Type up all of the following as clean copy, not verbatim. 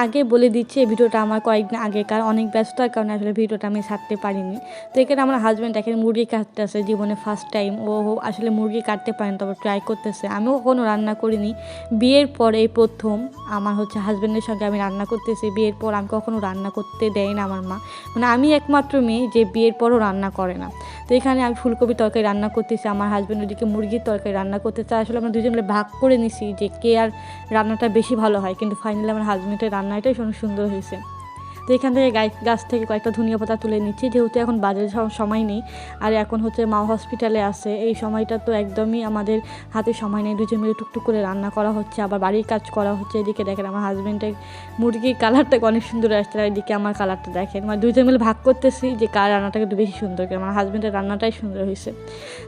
আগে বলে দিচ্ছি এই ভিডিওটা আমার কয়েকদিন আগেকার, অনেক ব্যস্ততার কারণে আসলে ভিডিওটা আমি ছাড়তে পারিনি। তো এখানে আমার হাজব্যান্ড দেখেন মুরগি কাটতেছে, জীবনে ফার্স্ট টাইম ও আসলে মুরগি কাটতে পারেন, তবে ট্রাই করতেছে। আমিও কখনো রান্না করিনি, বিয়ের পরে এই প্রথম আমার হাজব্যান্ডের সঙ্গে আমি রান্না করতেছি। বিয়ের পর আমি কখনো রান্না করতে দেয় না আমার মা, মানে আমি একমাত্র মেয়ে যে বিয়ের পরও রান্না করে না। তো এখানে আমি ফুলকপির তরকারি রান্না করতেছি, আমার হাজব্যান্ড ওদিকে মুরগির তরকারি রান্না করতেছে। আসলে আমরা দুজন মিলে ভাগ করে নিছি যে কে আর রান্নাটা বেশি ভালো হয়, কিন্তু ফাইনালি আমার হাজব্যান্ডের রান্নাটাই অনেক সুন্দর হয়েছে। তো এখান থেকে গাছ থেকে কয়েকটা ধনিয়া পাতা তুলে নিচ্ছি, যেহেতু এখন বাজারে সময় নেই, আর এখন মা হসপিটালে আছে। এই সময়টা তো একদমই আমাদের হাতে সময় নেই, দুজন মিলে টুকটুক করে রান্না করা হচ্ছে, আবার বাড়ির কাজ করা হচ্ছে। এদিকে দেখেন আমার হাজব্যান্ডের মুরগির কালারটা অনেক সুন্দর আসছে, আর এদিকে আমার কালারটা দেখেন, মানে দুজন মিলে ভাগ করতেছি যে কার রান্নাটা একটু বেশি সুন্দর। আমার হাজব্যান্ডের রান্নাটাই সুন্দর হয়েছে।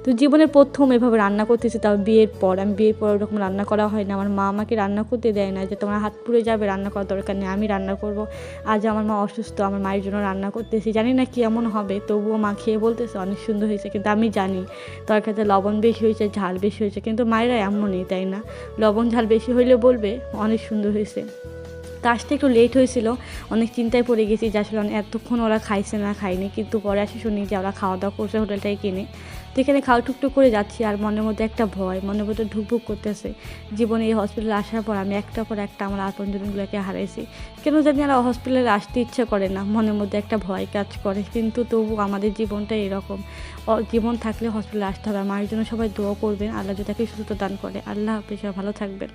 তো জীবনের প্রথম এভাবে রান্না করতেছি, তাও বিয়ের পর। আমি বিয়ের পর ওরকম রান্না করা হয় না, আমার মা আমাকে রান্না করতে দেয় না, যে তোমার হাত পুড়ে যাবে, রান্না করার দরকার নেই, আমি রান্না করব। আজ আমার মা অসুস্থ, আমার মায়ের জন্য রান্না করতেছি, জানি না কেমন হবে, তবুও মা খেয়ে বলতেছে অনেক সুন্দর হয়েছে। কিন্তু আমি জানি তরকারিতে লবণ বেশি হয়েছে, ঝাল বেশি হয়েছে, কিন্তু মায়েরা এমনই, তাই না? লবণ ঝাল বেশি হইলে বলবে অনেক সুন্দর হয়েছে। তো আসতে একটু লেট হয়েছিল, অনেক চিন্তায় পড়ে গেছি যে আসলে এতক্ষণ ওরা খাইছে না খায়নি, কিন্তু পরে আসি শুনি যে ওরা খাওয়া দাওয়া করছে হোটেলটাই কিনে। তো এখানে খাওয়া টুকটুক করে যাচ্ছি, আর মনের মধ্যে একটা ভয়, মনের মধ্যে ঢুকঢুক করতেছে। জীবনে এই হসপিটালে আসার পর আমি একটা পর একটা আমার আপনজনগুলোকে হারাইছি, কেন জানি আর হসপিটালে আসতে ইচ্ছে করে না, মনের মধ্যে একটা ভয় কাজ করে। কিন্তু তবু আমাদের জীবনটা এরকম, জীবন থাকলে হসপিটালে আসতে হবে। আমার জন্য সবাই দোয়া করবেন, আল্লাহ যদি তাকে সুস্থতা দান করে। আল্লাহ হাফেজ, ভালো থাকবেন।